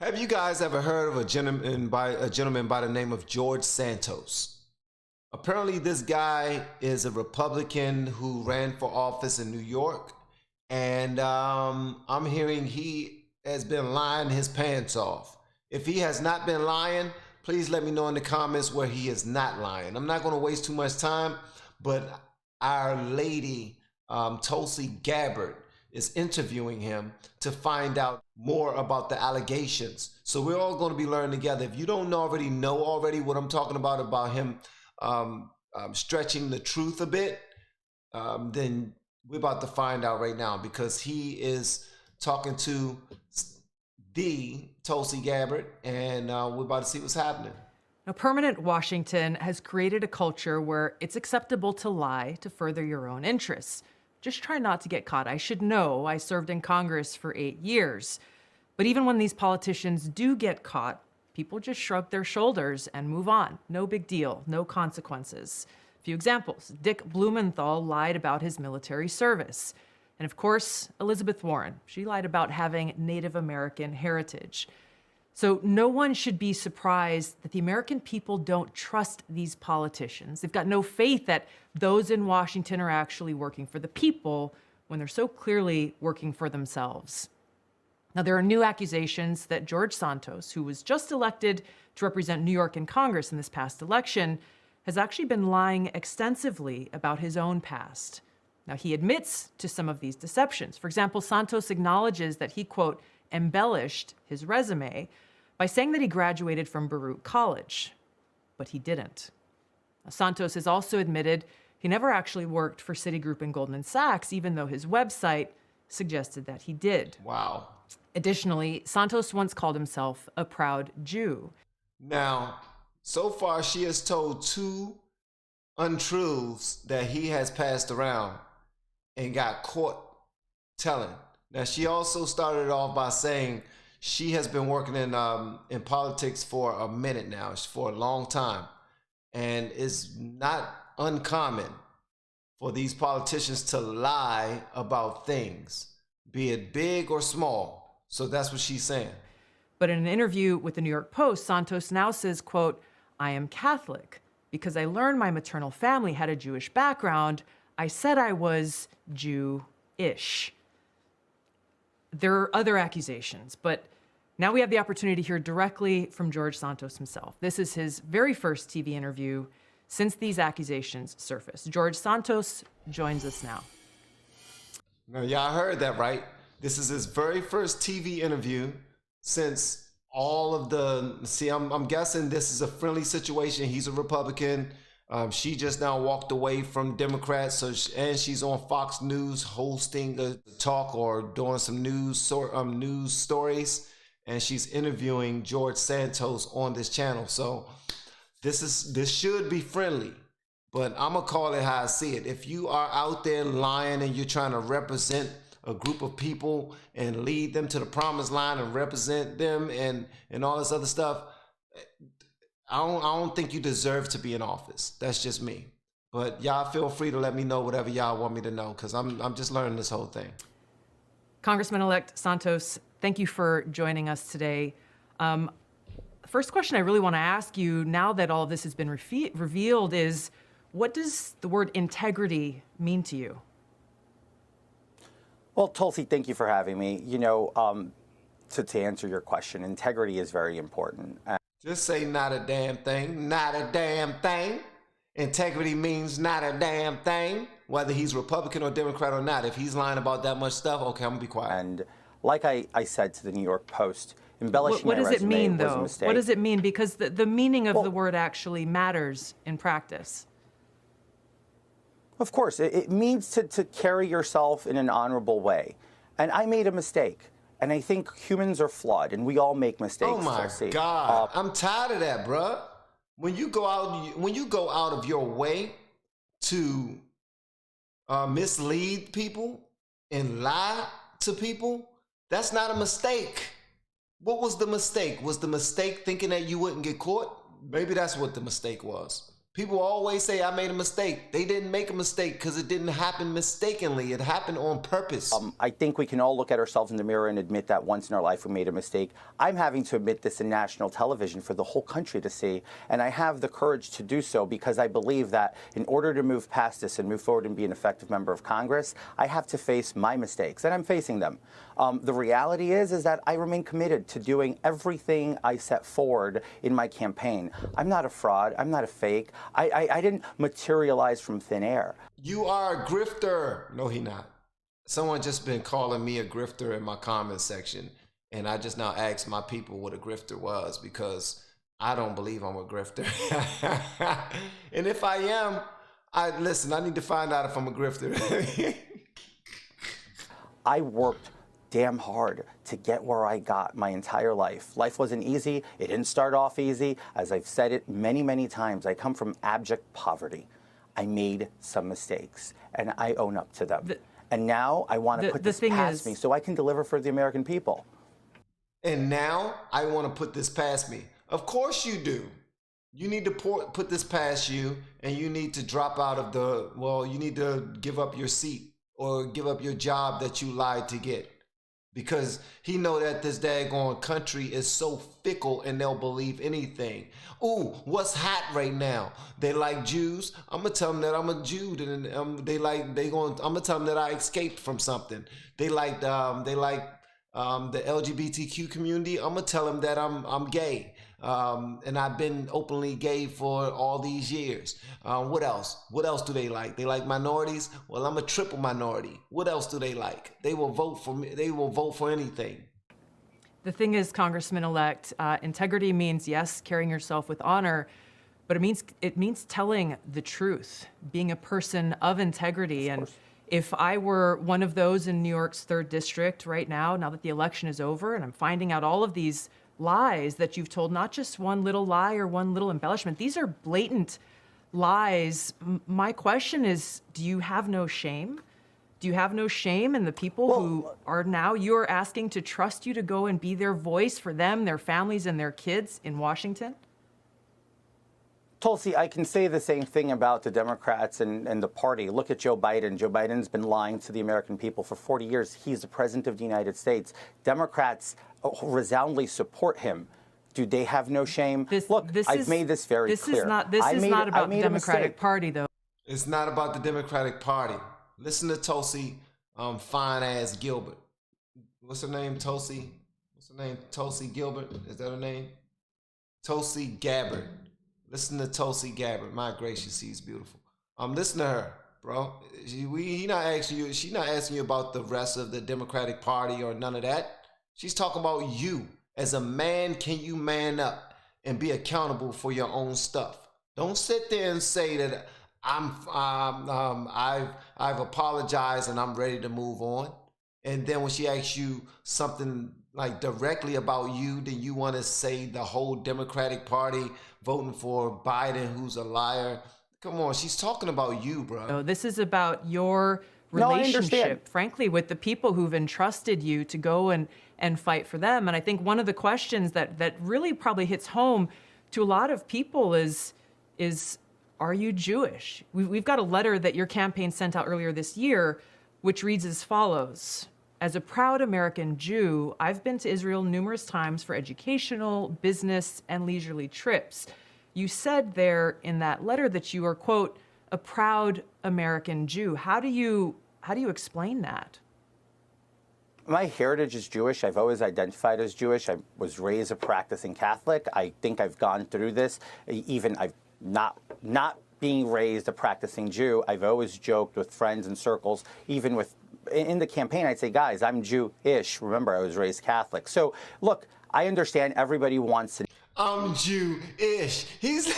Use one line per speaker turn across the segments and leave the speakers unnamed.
Have you guys ever heard of a gentleman by the name of George Santos? Apparently this guy is a Republican who ran for office in New York, and I'm hearing he has been lying his pants off. If he has not been lying, please let me know in the comments where he is not lying. I'm not going to waste too much time, but our lady Tulsi Gabbard is interviewing him to find out more about the allegations. So we're all going to be learning together. If you don't already know what I'm talking about him stretching the truth a bit, then we're about to find out right now, because he is talking to the Tulsi Gabbard, and we're about to see what's happening.
Now, permanent Washington has created a culture where it's acceptable to lie to further your own interests. Just try not to get caught. I should know. I served in Congress for 8 years. But even when these politicians do get caught, people just shrug their shoulders and move on. No big deal, no consequences. A few examples. Dick Blumenthal lied about his military service. And of course, Elizabeth Warren. She lied about having Native American heritage. So no one should be surprised that the American people don't trust these politicians. They've got no faith that those in Washington are actually working for the people when they're so clearly working for themselves. Now, there are new accusations that George Santos, who was just elected to represent New York in Congress in this past election, has actually been lying extensively about his own past. Now, he admits to some of these deceptions. For example, Santos acknowledges that he, quote, embellished his resume by saying that he graduated from Baruch College, but he didn't. Now, Santos has also admitted he never actually worked for Citigroup and Goldman Sachs, even though his website suggested that he did.
Wow.
Additionally, Santos once called himself a proud Jew.
Now, so far she has told 2 untruths that he has passed around and got caught telling. Now, she also started off by saying she has been working in politics for a minute now, for a long time, and it's not uncommon for these politicians to lie about things, be it big or small. So that's what she's saying.
But in an interview with the New York Post, Santos now says, quote, I am Catholic because I learned my maternal family had a Jewish background. I said I was Jew-ish. There are other accusations, but now we have the opportunity to hear directly from George Santos himself. This is his very first TV interview since these accusations surfaced. George Santos joins us now.
Now, y'all heard that, right? This is his very first TV interview since all of the, see, I'm guessing this is a friendly situation. He's a Republican. She just now walked away from Democrats, and she's on Fox News hosting a talk or doing some news stories, and she's interviewing George Santos on this channel. So this should be friendly, but I'm gonna call it how I see it. If you are out there lying and you're trying to represent a group of people and lead them to the promised line and represent them and all this other stuff, I don't think you deserve to be in office. That's just me. But y'all feel free to let me know whatever y'all want me to know, because I'm just learning this whole thing.
Congressman-elect Santos, thank you for joining us today. First question I really want to ask you, now that all of this has been revealed, is what does the word integrity mean to you?
Well, Tulsi, thank you for having me. You know, to answer your question, integrity is very important.
Just say not a damn thing, not a damn thing. Integrity means not a damn thing, whether he's Republican or Democrat or not. If he's lying about that much stuff, okay, I'm gonna be quiet.
And like I said to the New York Post, embellishing my resume was a mistake.
What does it mean, though? What does it mean? Because the meaning of the word actually matters in practice.
Of course, it means to carry yourself in an honorable way. And I made a mistake. And I think humans are flawed, and we all make mistakes.
Oh my God, I'm tired of that, bruh. When you go out of your way to mislead people and lie to people, that's not a mistake. What was the mistake? Was the mistake thinking that you wouldn't get caught? Maybe that's what the mistake was. People always say I made a mistake. They didn't make a mistake because it didn't happen mistakenly. It happened on purpose.
I think we can all look at ourselves in the mirror and admit that once in our life we made a mistake. I'm having to admit this in national television for the whole country to see, and I have the courage to do so because I believe that in order to move past this and move forward and be an effective member of Congress, I have to face my mistakes, and I'm facing them. The reality is that I remain committed to doing everything I set forward in my campaign. I'm not a fraud. I'm not a fake. I didn't materialize from thin air.
You are a grifter. No, he not. Someone just been calling me a grifter in my comment section, and I just now asked my people what a grifter was because I don't believe I'm a grifter. And if I am, I need to find out if I'm a grifter.
I worked damn hard to get where I got my entire life. Life wasn't easy. It didn't start off easy. As I've said it many, many times, I come from abject poverty. I made some mistakes, and I own up to them. And now I want to put this past me so I can deliver for the American people.
And now I want to put this past me. Of course you do. You need to put this past you, and you need to drop out of you need to give up your seat or give up your job that you lied to get. Because he know that this daggone country is so fickle and they'll believe anything. Ooh, what's hot right now? They like Jews. I'm gonna tell them that I'm a Jew. And I'm gonna tell them that I escaped from something. They like the LGBTQ community. I'm gonna tell them that I'm gay. And I've been openly gay for all these years. What else? What else do they like? They like minorities? Well, I'm a triple minority. What else do they like? They will vote for me. They will vote for anything.
The thing is, Congressman-elect, integrity means, yes, carrying yourself with honor, but it means telling the truth, being a person of integrity. And if I were one of those in New York's 3rd District right now that the election is over, and I'm finding out all of these lies that you've told, not just one little lie or one little embellishment. These are blatant lies. My question is, do you have no shame? Do you have no shame in the people who are now you're asking to trust you to go and be their voice for them, their families, and their kids in Washington?
Tulsi, I can say the same thing about the Democrats and the party. Look at Joe Biden. Joe Biden's been lying to the American people for 40 years. He's the president of the United States. Democrats resoundingly support him. Do they have no shame? I've made this very clear.
This is not about the Democratic Party, though.
It's not about the Democratic Party. Listen to Tulsi, fine-ass Gilbert. What's her name, Tulsi? What's her name? Tulsi Gilbert? Is that her name? Tulsi Gabbard. Listen to Tulsi Gabbard. My gracious, she's beautiful. Listen to her, bro. She's not asking you about the rest of the Democratic Party or none of that. She's talking about you. As a man, can you man up and be accountable for your own stuff? Don't sit there and say that I've apologized and I'm ready to move on. And then when she asks you something like directly about you, then you want to say the whole Democratic Party voting for Biden, who's a liar. Come on, she's talking about you, bro.
No, this is about your relationship, frankly, with the people who've entrusted you to go and fight for them. And I think one of the questions that really probably hits home to a lot of people is are you Jewish? We've got a letter that your campaign sent out earlier this year, which reads as follows. As a proud American Jew, I've been to Israel numerous times for educational, business, and leisurely trips. You said there in that letter that you are, quote, a proud American Jew. How do you explain that?
My heritage is Jewish. I've always identified as Jewish. I was raised a practicing Catholic. I think I've gone through this. Even I've not being raised a practicing Jew. I've always joked with friends and circles, even in the campaign, I'd say, guys, I'm Jewish. Remember, I was raised Catholic. So, look, I understand everybody wants to.
I'm Jewish. He's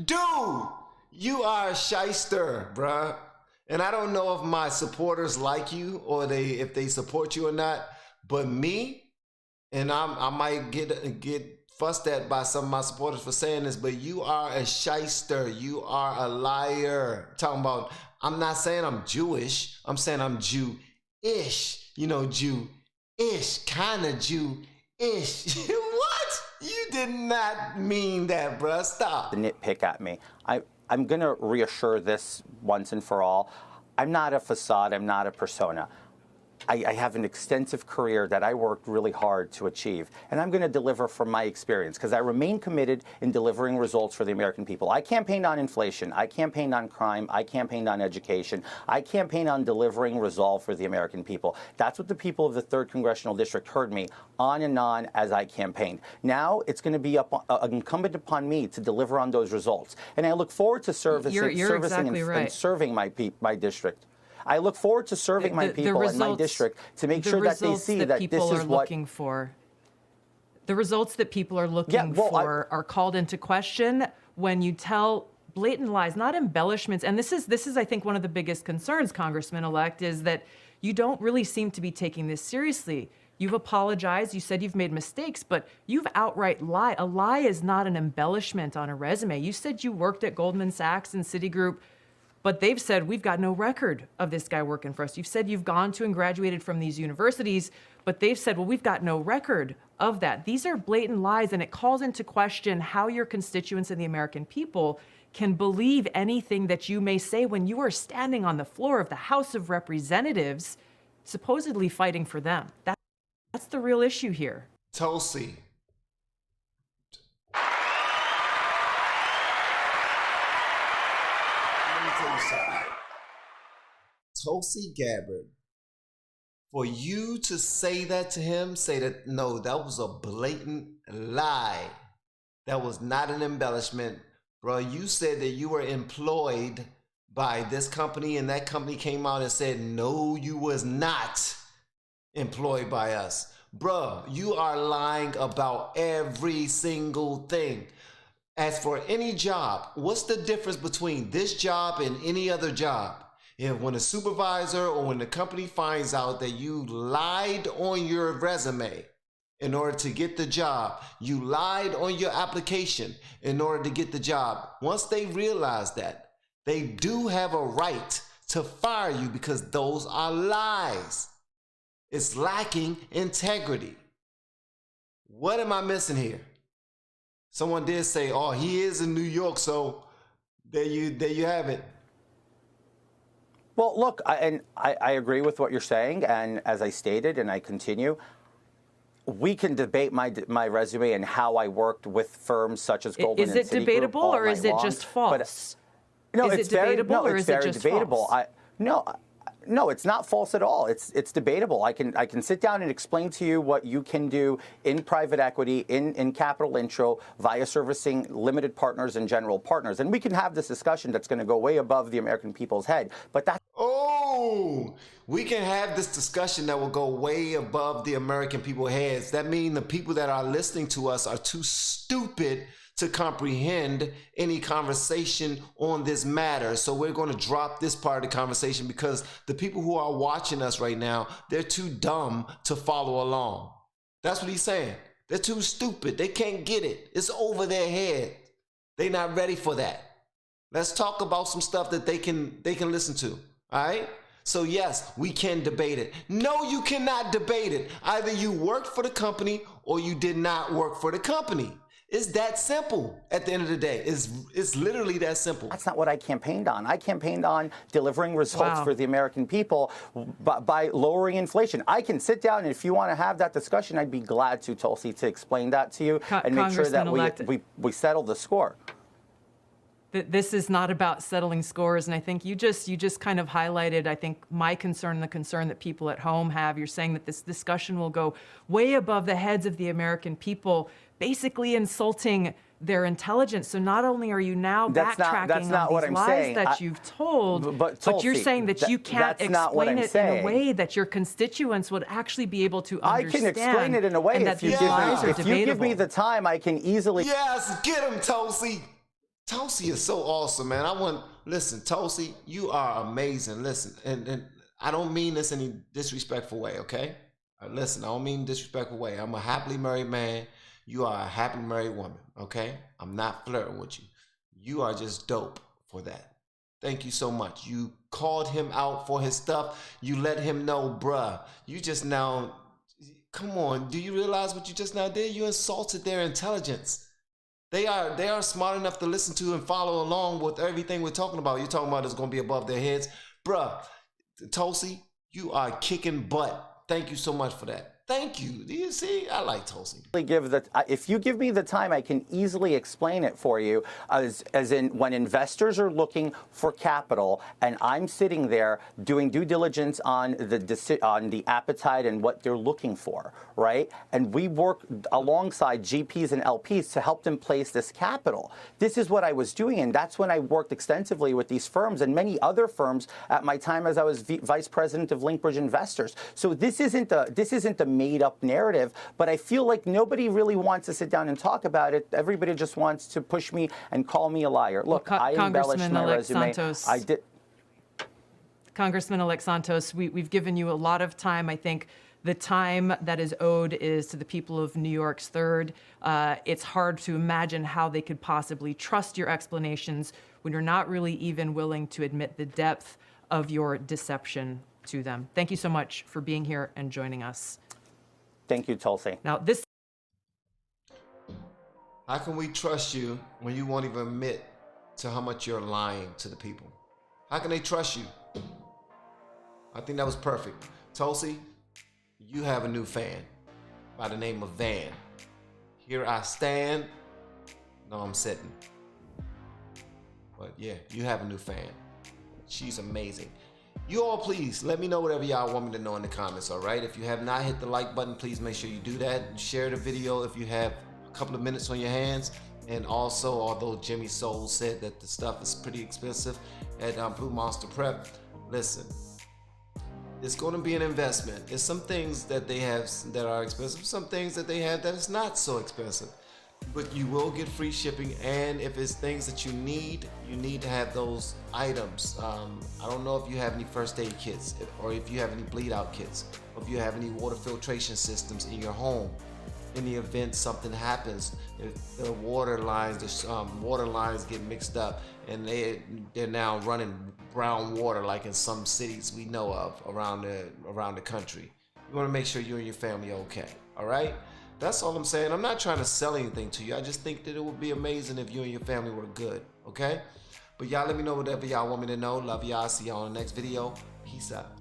dude, you are a shyster, bruh. And I don't know if my supporters like you or if they support you or not, but me, and I might get fussed at by some of my supporters for saying this, but you are a shyster. You are a liar. Talking about, I'm not saying I'm Jewish. I'm saying I'm Jewish. You know, Jewish, kind of Jewish. What? You did not mean that, bruh. Stop.
The nitpick at me. I'm going to reassure this once and for all. I'm not a facade. I'm not a persona. I have an extensive career that I worked really hard to achieve, and I'm going to deliver from my experience because I remain committed in delivering results for the American people. I campaigned on inflation. I campaigned on crime. I campaigned on education. I campaigned on delivering resolve for the American people. That's what the people of the 3rd Congressional District heard me on and on as I campaigned. Now it's going to be incumbent upon me to deliver on those results, and I look forward to servicing and serving my district. I look forward to serving my people in my district to make sure that they see that this is what
looking for. The results that people are looking for are called into question when you tell blatant lies, not embellishments. And this is, I think, one of the biggest concerns, Congressman-elect, is that you don't really seem to be taking this seriously. You've apologized. You said you've made mistakes, but you've outright lied. A lie is not an embellishment on a resume. You said you worked at Goldman Sachs and Citigroup, but they've said, we've got no record of this guy working for us. You've said you've gone to and graduated from these universities, but they've said, well, we've got no record of that. These are blatant lies, and it calls into question how your constituents and the American people can believe anything that you may say when you are standing on the floor of the House of Representatives, supposedly fighting for them. That's the real issue here.
Tulsi. Tulsi Gabbard, for you to say that to him, say that, no, that was a blatant lie. That was not an embellishment. Bro, you said that you were employed by this company, and that company came out and said, no, you was not employed by us. Bro, you are lying about every single thing. As for any job, what's the difference between this job and any other job? If when a supervisor or when the company finds out that you lied on your resume in order to get the job, you lied on your application in order to get the job, once they realize that, they do have a right to fire you because those are lies. It's lacking integrity. What am I missing here? Someone did say, oh, he is in New York, so there you have it.
Well, look, I agree with what you're saying, and as I stated, and I continue, we can debate my resume and how I worked with firms such as Goldman and Citigroup.
Is it debatable, or is it just false?
No,
is it debatable, or is it just
debatable.
False?
No, it's not false at all. It's debatable. I can sit down and explain to you what you can do in private equity, in capital intro, via servicing limited partners and general partners. And we can have this discussion that's going to go way above the American people's head. But that's...
Oh, we can have this discussion that will go way above the American people's heads. That means the people that are listening to us are too stupid to comprehend any conversation on this matter. So we're going to drop this part of the conversation because the people who are watching us right now, they're too dumb to follow along. That's what he's saying. They're too stupid. They can't get it. It's over their head. They're not ready for that. Let's talk about some stuff that they can listen to. All right? So yes, we can debate it. No, you cannot debate it. Either you worked for the company or you did not work for the company. It's that simple at the end of the day. It's literally that simple.
That's not what I campaigned on. I campaigned on delivering results for the American people by lowering inflation. I can sit down, and if you want to have that discussion, I'd be glad to, Tulsi, to explain that to you and make sure that we settle the score.
This is not about settling scores, and I think you just kind of highlighted, I think, my concern and the concern that people at home have. You're saying that this discussion will go way above the heads of the American people, basically insulting their intelligence. So not only are you now backtracking on these lies that you've told, but you're saying that you can't explain it in a way that your constituents would actually be able to understand.
I can explain it in a way if you give me the time. I can easily.
Yes, get him, Tulsi. Tulsi is so awesome, man. Listen, Tulsi, you are amazing. Listen, and I don't mean this in any disrespectful way, okay? Listen, I don't mean disrespectful way. I'm a happily married man. You are a happily married woman, okay? I'm not flirting with you. You are just dope for that. Thank you so much. You called him out for his stuff. You let him know, bruh. You just now Come on, do you realize what you just now did? You insulted their intelligence. They are smart enough to listen to and follow along with everything we're talking about. You're talking about it's going to be above their heads. Bruh, Tulsi, you are kicking butt. Thank you so much for that. Thank you. Do you see? I like Tulsi.
If you give me the time, I can easily explain it for you. As in, when investors are looking for capital, and I'm sitting there doing due diligence on the appetite and what they're looking for, right? And we work alongside GPs and LPs to help them place this capital. This is what I was doing, and that's when I worked extensively with these firms and many other firms at my time as I was vice president of Linkbridge Investors. So this isn't the made-up narrative, but I feel like nobody really wants to sit down and talk about it. Everybody just wants to push me and call me a liar. Look, I embellished my resume.
Santos,
I did.
Congressman-elect Santos, we've given you a lot of time. I think the time that is owed is to the people of New York's 3rd. It's hard to imagine how they could possibly trust your explanations when you're not really even willing to admit the depth of your deception to them. Thank you so much for being here and joining us.
Thank you, Tulsi.
Now, this.
How can we trust you when you won't even admit to how much you're lying to the people? How can they trust you? I think that was perfect. Tulsi, you have a new fan by the name of Van. Here I stand. No, I'm sitting. But yeah, you have a new fan. She's amazing. You all please let me know whatever y'all want me to know in the comments, all right? If you have not hit the like button, please make sure you do that. Share the video if you have a couple of minutes on your hands. And also, although Jimmy Soul said that the stuff is pretty expensive at Blue Monster Prep, listen, it's going to be an investment. There's some things that they have that are expensive, some things that they have that is not so expensive. But you will get free shipping, and if it's things that you need to have those items. I don't know if you have any first aid kits, or if you have any bleed out kits, or if you have any water filtration systems in your home. In the event something happens, if the water lines get mixed up, and they're now running brown water like in some cities we know of around the country. You want to make sure you and your family are okay. All right. That's all I'm saying. I'm not trying to sell anything to you. I just think that it would be amazing if you and your family were good, okay? But y'all let me know whatever y'all want me to know. Love y'all. See y'all on the next video. Peace out.